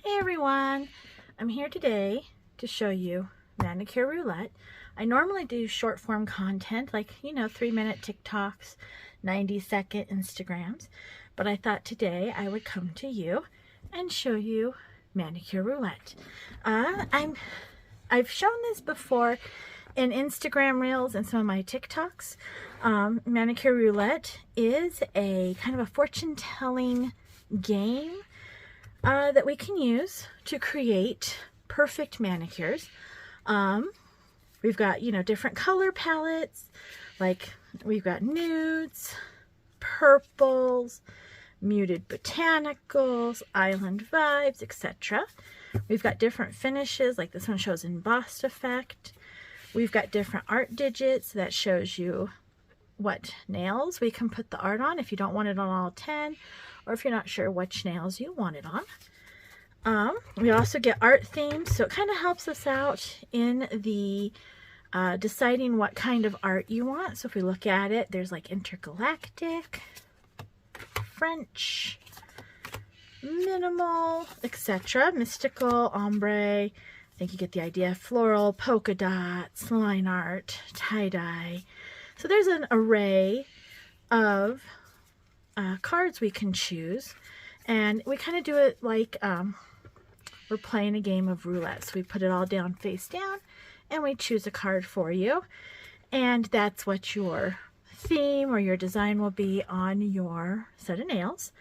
Hey everyone, I'm here today to show you Manicure Roulette. I normally do short form content like, 3-minute TikToks, 90-second Instagrams, but I thought today I would come to you and show you Manicure Roulette. I've shown this before in Instagram Reels and some of my TikToks. Manicure Roulette is a kind of a fortune telling game that we can use to create perfect manicures. We've got, different color palettes, like we've got nudes, purples, muted botanicals, island vibes, etc. We've got different finishes, like this one shows embossed effect. We've got different art digits that shows you what nails we can put the art on if you don't want it on all 10, or if you're not sure which nails you want it on. We also get art themes, so it kind of helps us out in the deciding what kind of art you want. So if we look at it, there's like intergalactic, French, minimal, etc. Mystical, ombre, I think you get the idea, floral, polka dots, line art, tie-dye. So there's an array of cards we can choose, and we kind of do it like we're playing a game of roulette. So we put it all down face down and we choose a card for you, and that's what your theme or your design will be on your set of nails.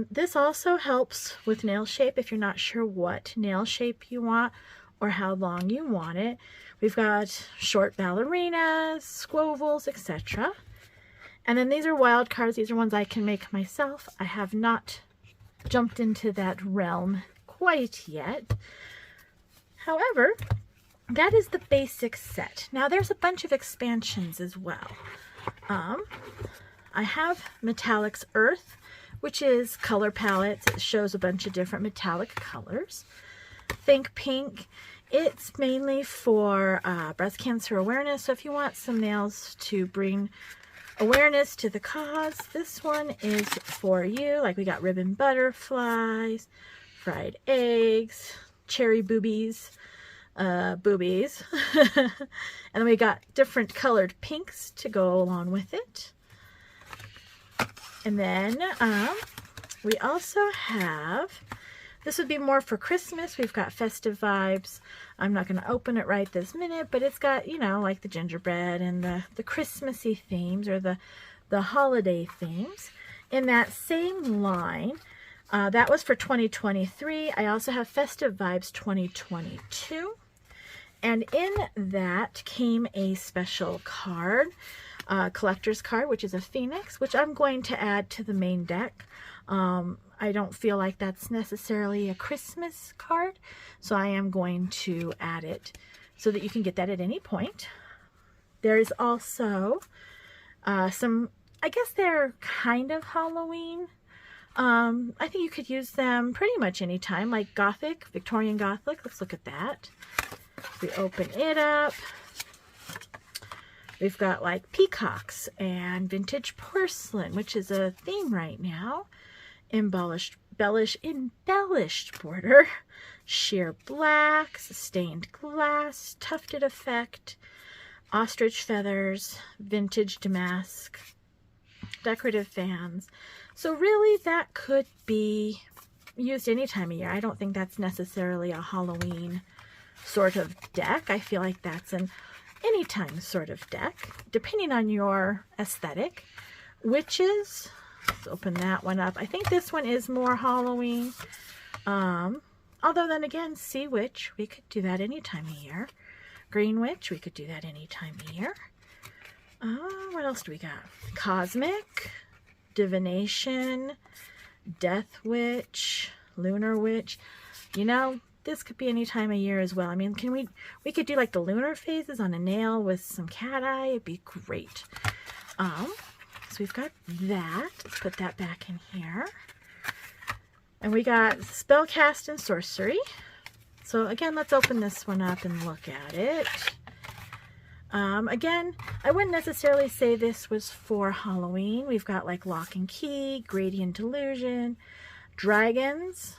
This also helps with nail shape if you're not sure what nail shape you want or how long you want it. We've got short ballerinas, squovels, etc. And then these are wild cards. These are ones I can make myself. I have not jumped into that realm quite yet. However, that is the basic set. Now there's a bunch of expansions as well. I have Metallics Earth, which is color palettes. It shows a bunch of different metallic colors. Think Pink. It's mainly for breast cancer awareness. So if you want some nails to bring awareness to the cause, this one is for you. Like we got ribbon butterflies, fried eggs, cherry boobies, and then we got different colored pinks to go along with it. And then we also have, this would be more for Christmas. We've got festive vibes. I'm not going to open it right this minute, but it's got, like the gingerbread and the Christmassy themes, or the holiday themes in that same line. That was for 2023. I also have Festive Vibes 2022. And in that came a special card, collector's card, which is a phoenix, which I'm going to add to the main deck. I don't feel like that's necessarily a Christmas card, so I am going to add it so that you can get that at any point. There is also some, I guess they're kind of Halloween. I think you could use them pretty much anytime, like Gothic, Victorian Gothic. Let's look at that. We open it up. We've got like peacocks and vintage porcelain, which is a theme right now. Embellished border, sheer blacks, stained glass, tufted effect, ostrich feathers, vintage damask, decorative fans. So really that could be used any time of year. I don't think that's necessarily a Halloween sort of deck. I feel like that's an anytime sort of deck, depending on your aesthetic. Witches, let's open that one up. I think this one is more Halloween. Although then again, Sea Witch, we could do that any time of year. Green Witch, we could do that any time of year. What else do we got? Cosmic, Divination, Death Witch, Lunar Witch. This could be any time of year as well. I mean, we could do like the lunar phases on a nail with some cat eye. It'd be great. So we've got that. Let's put that back in here. And we got Spellcast and Sorcery. So again, let's open this one up and look at it. Again, I wouldn't necessarily say this was for Halloween. We've got like Lock and Key, Gradient Illusion, Dragons,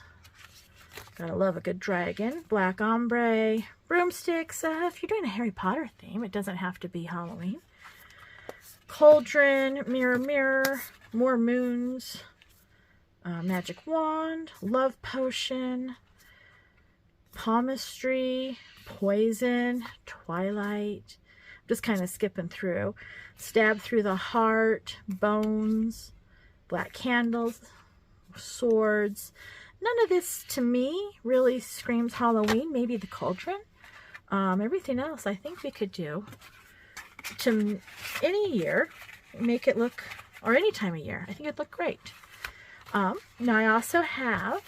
Gotta love a good dragon. Black ombre. Broomsticks. If you're doing a Harry Potter theme, it doesn't have to be Halloween. Cauldron. Mirror, mirror. More moons. Magic wand. Love potion. Palmistry. Poison. Twilight. Just kind of skipping through. Stab through the heart. Bones. Black candles. Swords. None of this, to me, really screams Halloween. Maybe the cauldron. Everything else I think we could do to any year, make it look, or any time of year, I think it'd look great. Now I also have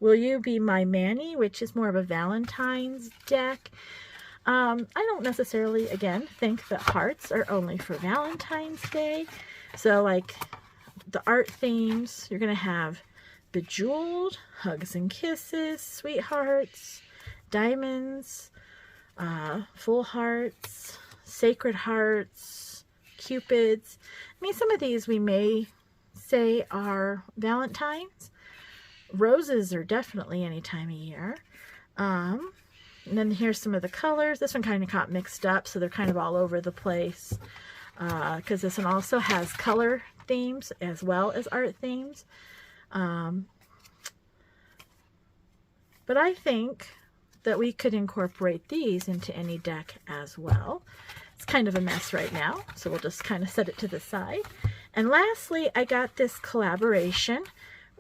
Will You Be My Manny, which is more of a Valentine's deck. I don't necessarily, again, think that hearts are only for Valentine's Day. So like the art themes, you're going to have Bejeweled, Hugs and Kisses, Sweethearts, Diamonds, Full Hearts, Sacred Hearts, Cupids. I mean, some of these we may say are Valentines. Roses are definitely any time of year. And then here's some of the colors. This one kind of got mixed up, so they're kind of all over the place. Because this one also has color themes as well as art themes. But I think that we could incorporate these into any deck as well. It's kind of a mess right now, so we'll just kind of set it to the side. And lastly, I got this collaboration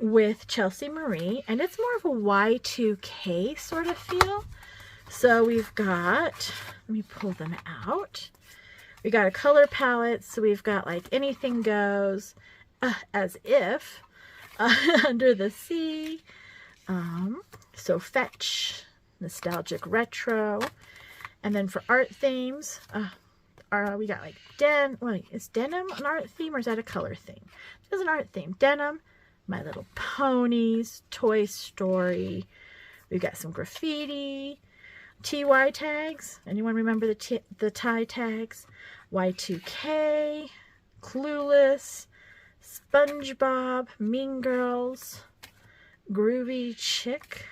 with Chelsea Marie, and it's more of a Y2K sort of feel. So we've got, let me pull them out. We got a color palette, so we've got like Anything Goes, As If, Under the Sea, So Fetch, Nostalgic Retro, and then for art themes, we got like is denim an art theme or is that a color theme? It's an art theme. Denim, My Little Ponies, Toy Story. We've got some graffiti, TY tags. Anyone remember the tie tags? Y2K, Clueless, SpongeBob, Mean Girls, Groovy Chick,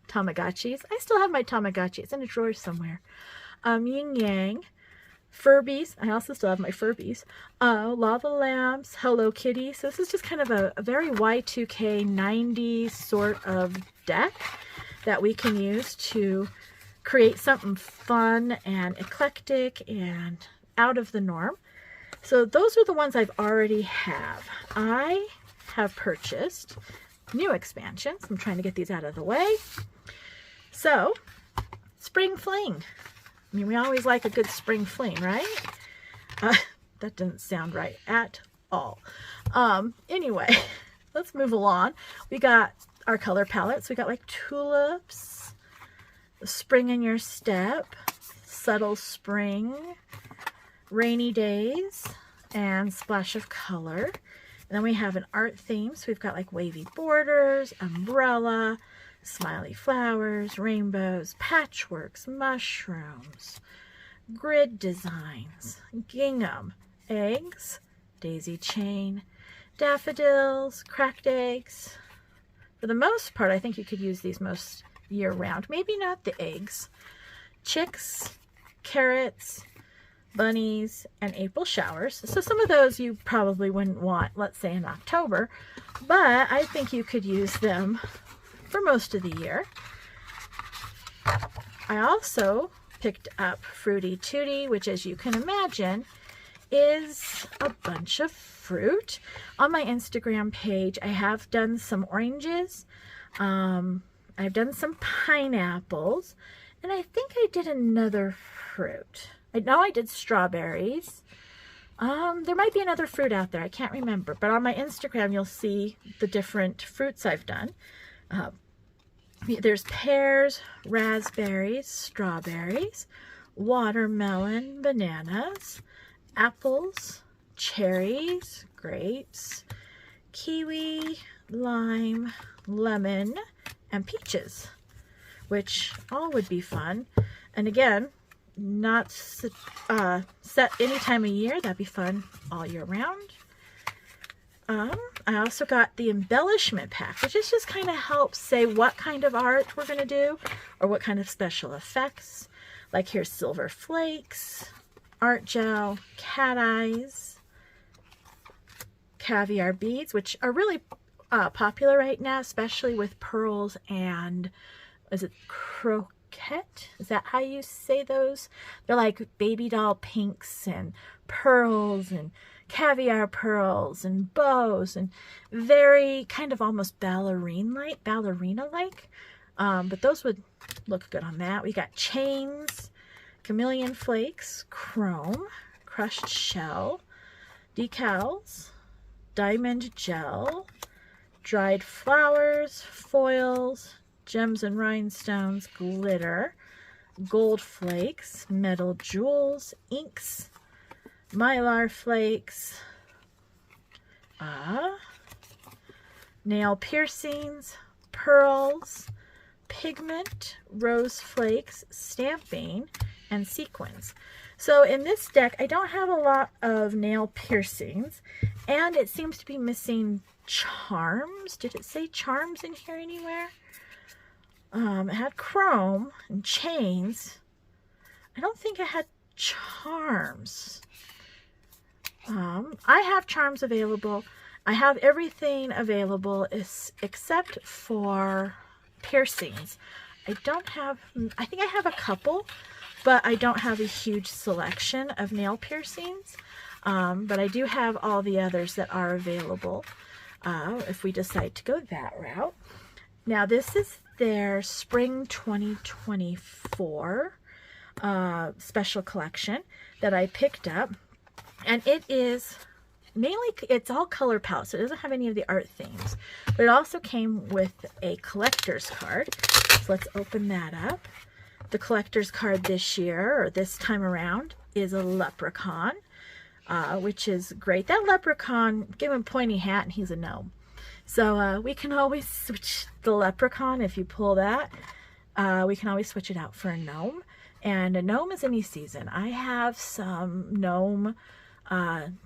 Tamagotchis. I still have my Tamagotchi. It's in a drawer somewhere. Yin Yang, Furbies. I also still have my Furbies. Lava Lamps, Hello Kitty. So this is just kind of a very Y2K 90s sort of deck that we can use to create something fun and eclectic and out of the norm. So those are the ones I've already have. I have purchased new expansions. I'm trying to get these out of the way. So, Spring Fling. I mean, we always like a good spring fling, right? That doesn't sound right at all. Anyway, let's move along. We got our color palettes. We got like Tulips, Spring in Your Step, Subtle Spring, Rainy Days, and Splash of Color. And then we have an art theme. So we've got like wavy borders, umbrella, smiley flowers, rainbows, patchworks, mushrooms, grid designs, gingham, eggs, daisy chain, daffodils, cracked eggs. For the most part, I think you could use these most year round. Maybe not the eggs. Chicks, carrots, bunnies, and April showers. So some of those you probably wouldn't want, let's say in October, but I think you could use them for most of the year. I also picked up Fruity Tooty, which, as you can imagine, is a bunch of fruit. On my Instagram page, I have done some oranges. I've done some pineapples, and I think I did another fruit. I know I did strawberries. There might be another fruit out there. I can't remember. But on my Instagram, you'll see the different fruits I've done. There's pears, raspberries, strawberries, watermelon, bananas, apples, cherries, grapes, kiwi, lime, lemon, and peaches, which all would be fun. And again, not set any time of year. That'd be fun all year round. I also got the embellishment pack, which is just kind of helps say what kind of art we're going to do or what kind of special effects. Like here's silver flakes, art gel, cat eyes, caviar beads, which are really popular right now, especially with pearls and, is it croquette? Is that how you say those? They're like baby doll pinks and pearls and caviar pearls and bows and very kind of almost ballerina-like. But those would look good on that. We got chains, chameleon flakes, chrome, crushed shell, decals, diamond gel, dried flowers, foils, gems and rhinestones, glitter, gold flakes, metal jewels, inks, mylar flakes, nail piercings, pearls, pigment, rose flakes, stamping, and sequins. So in this deck, I don't have a lot of nail piercings, and it seems to be missing charms. Did it say charms in here anywhere? It had chrome and chains. I don't think it had charms. I have charms available. I have everything available except for piercings. I don't have, I think I have a couple, but I don't have a huge selection of nail piercings. But I do have all the others that are available if we decide to go that route. Now this is their Spring 2024 special collection that I picked up. And it is mainly, it's all color palette, so it doesn't have any of the art themes. But it also came with a collector's card. So let's open that up. The collector's card this year, or this time around, is a leprechaun, which is great. That leprechaun, give him a pointy hat and he's a gnome. So we can always switch the leprechaun. If you pull that, we can always switch it out for a gnome. And a gnome is any season. I have some gnome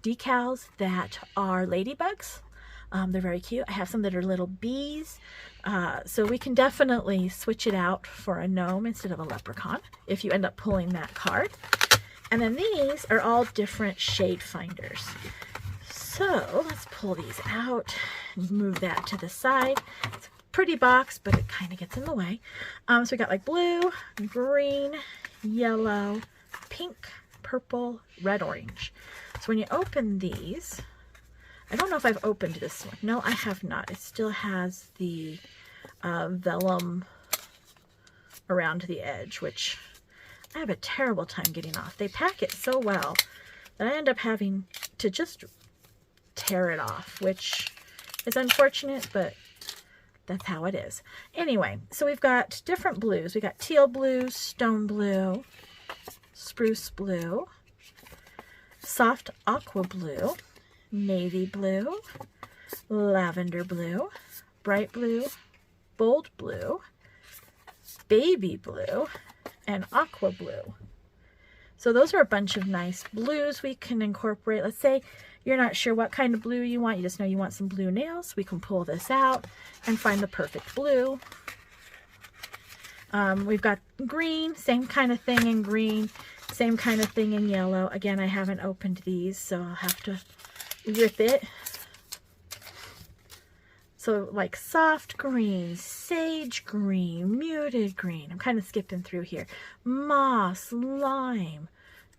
decals that are ladybugs. They're very cute. I have some that are little bees. So we can definitely switch it out for a gnome instead of a leprechaun if you end up pulling that card. And then these are all different shade finders. So let's pull these out and move that to the side. It's a pretty box, but it kind of gets in the way. So we got like blue, green, yellow, pink, purple, red, orange. So when you open these, I don't know if I've opened this one. No, I have not. It still has the vellum around the edge, which I have a terrible time getting off. They pack it so well that I end up having to just tear it off, which is unfortunate, but that's how it is. Anyway, so we've got different blues. We got teal blue, stone blue, spruce blue, soft aqua blue, navy blue, lavender blue, bright blue, bold blue, baby blue, and aqua blue. So those are a bunch of nice blues we can incorporate. Let's say you're not sure what kind of blue you want. You just know you want some blue nails. We can pull this out and find the perfect blue. We've got green, same kind of thing in green, same kind of thing in yellow. Again, I haven't opened these, so I'll have to rip it. So like soft green, sage green, muted green. I'm kind of skipping through here. Moss, lime,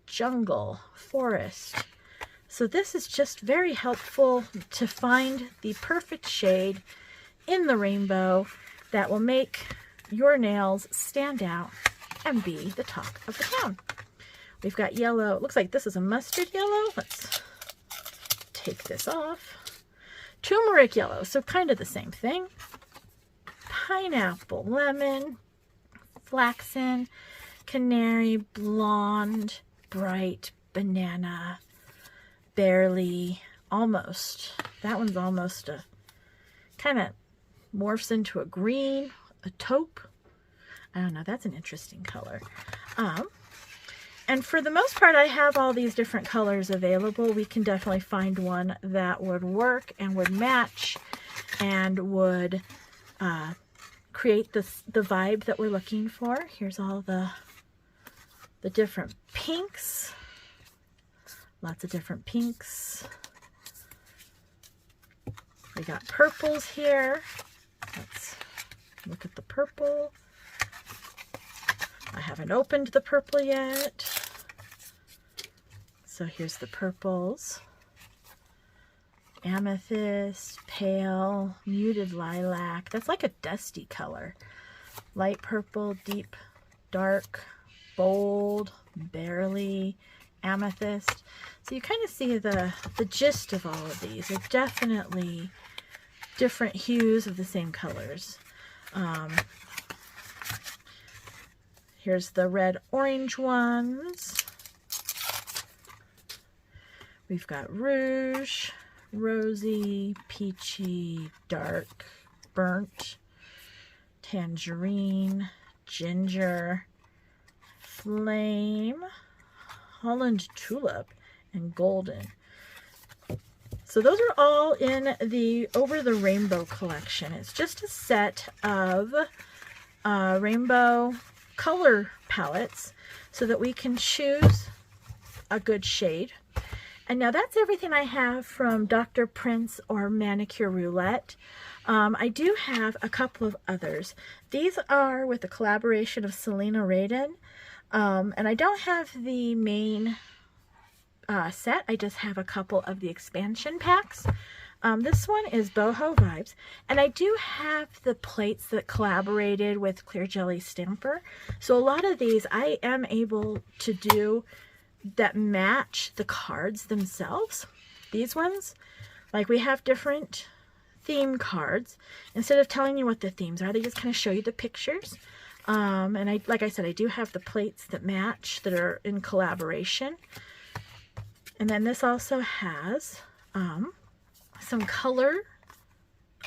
jungle, forest. So this is just very helpful to find the perfect shade in the rainbow that will make your nails stand out and be the talk of the town. We've got yellow. It looks like this is a mustard yellow. Let's take this off. Turmeric yellow, so kind of the same thing. Pineapple, lemon, flaxen, canary, blonde, bright, banana, barely, almost. That one's almost a, kind of morphs into a green, a taupe. I don't know, that's an interesting color. And for the most part, I have all these different colors available. We can definitely find one that would work and would match and would create the vibe that we're looking for. Here's all the different pinks. Lots of different pinks. We got purples here. Let's look at the purple. I haven't opened the purple yet. So here's the purples. Amethyst, pale, muted lilac. That's like a dusty color. Light purple, deep, dark, bold, barely, amethyst. So you kind of see the gist of all of these. They're definitely different hues of the same colors. Here's the red orange ones. We've got rouge, rosy, peachy, dark, burnt, tangerine, ginger, flame, Holland tulip, and golden. So those are all in the Over the Rainbow collection. It's just a set of rainbow color palettes so that we can choose a good shade. And now that's everything I have from Dr. Prince or Manicure Roulette. I do have a couple of others. These are with a collaboration of Celina, Rydén. And I don't have the main set. I just have a couple of the expansion packs. This one is Boho Vibes, and I do have the plates that collaborated with Clear Jelly Stamper. So a lot of these I am able to do that match the cards themselves. These ones, like we have different theme cards. Instead of telling you what the themes are, they just kind of show you the pictures. And like I said, I do have the plates that match, that are in collaboration. And then this also has some color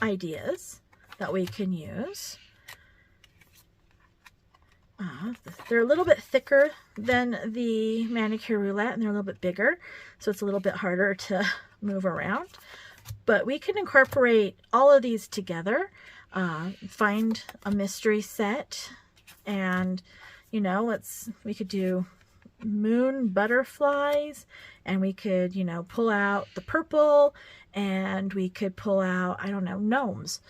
ideas that we can use. They're a little bit thicker than the Manicure Roulette, and they're a little bit bigger, so it's a little bit harder to move around. But we can incorporate all of these together, find a mystery set, and you know, we could do moon butterflies, and we could, you know, pull out the purple, and we could pull out, I don't know, gnomes,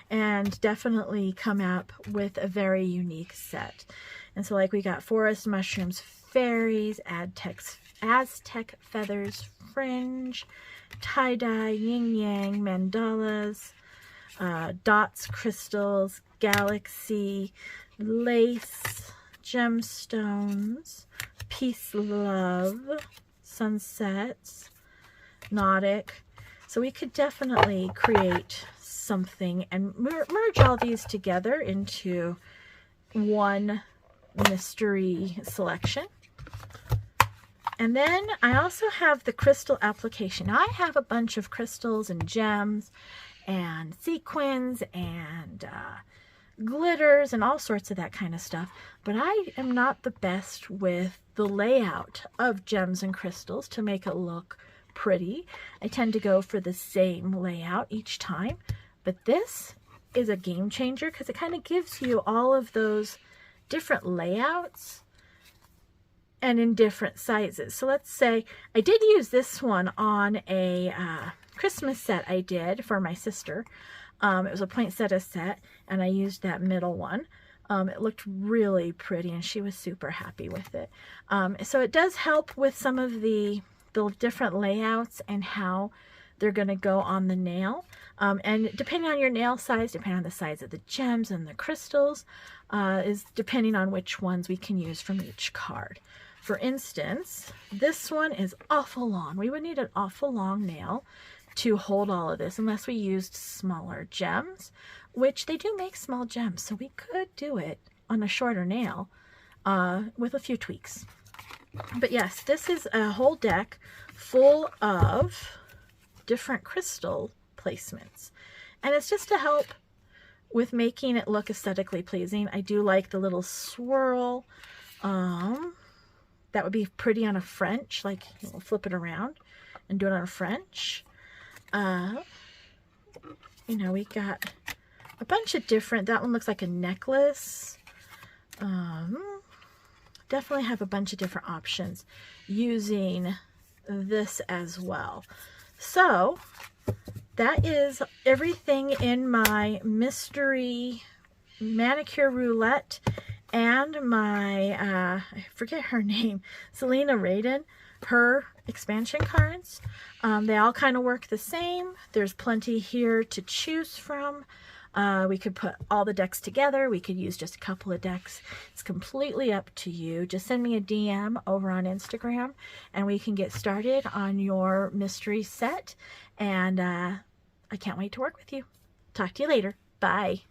and definitely come up with a very unique set. And so like we got forest mushrooms, fairies, Aztec feathers, fringe, tie-dye, yin-yang, mandalas, dots, crystals, galaxy, lace, gemstones, peace, love, sunsets, nautic. So we could definitely create something and merge all these together into one mystery selection. And then I also have the crystal application. Now I have a bunch of crystals and gems and sequins and glitters and all sorts of that kind of stuff, but I am not the best with the layout of gems and crystals to make it look pretty. I tend to go for the same layout each time, but this is a game changer because it kind of gives you all of those different layouts and in different sizes. So let's say I did use this one on a Christmas set I did for my sister. It was a poinsettia set, and I used that middle one. It looked really pretty, and she was super happy with it. So it does help with some of the different layouts and how they're going to go on the nail. And depending on your nail size, depending on the size of the gems and the crystals, is depending on which ones we can use from each card. For instance, this one is awful long. We would need an awful long nail to hold all of this unless we used smaller gems, which they do make small gems, so we could do it on a shorter nail with a few tweaks. But yes, this is a whole deck full of different crystal placements, and it's just to help with making it look aesthetically pleasing. I do like the little swirl. that would be pretty on a French, like we'll flip it around and do it on a French. You know, we got a bunch of different, that one looks like a necklace. Definitely have a bunch of different options using this as well. So that is everything in my mystery manicure roulette and my, I forget her name, Celina Rydén, her expansion cards. They all kind of work the same. There's plenty here to choose from. We could put all the decks together. We could use just a couple of decks. It's completely up to you. Just send me a DM over on Instagram and we can get started on your mystery set. And I can't wait to work with you. Talk to you later. Bye.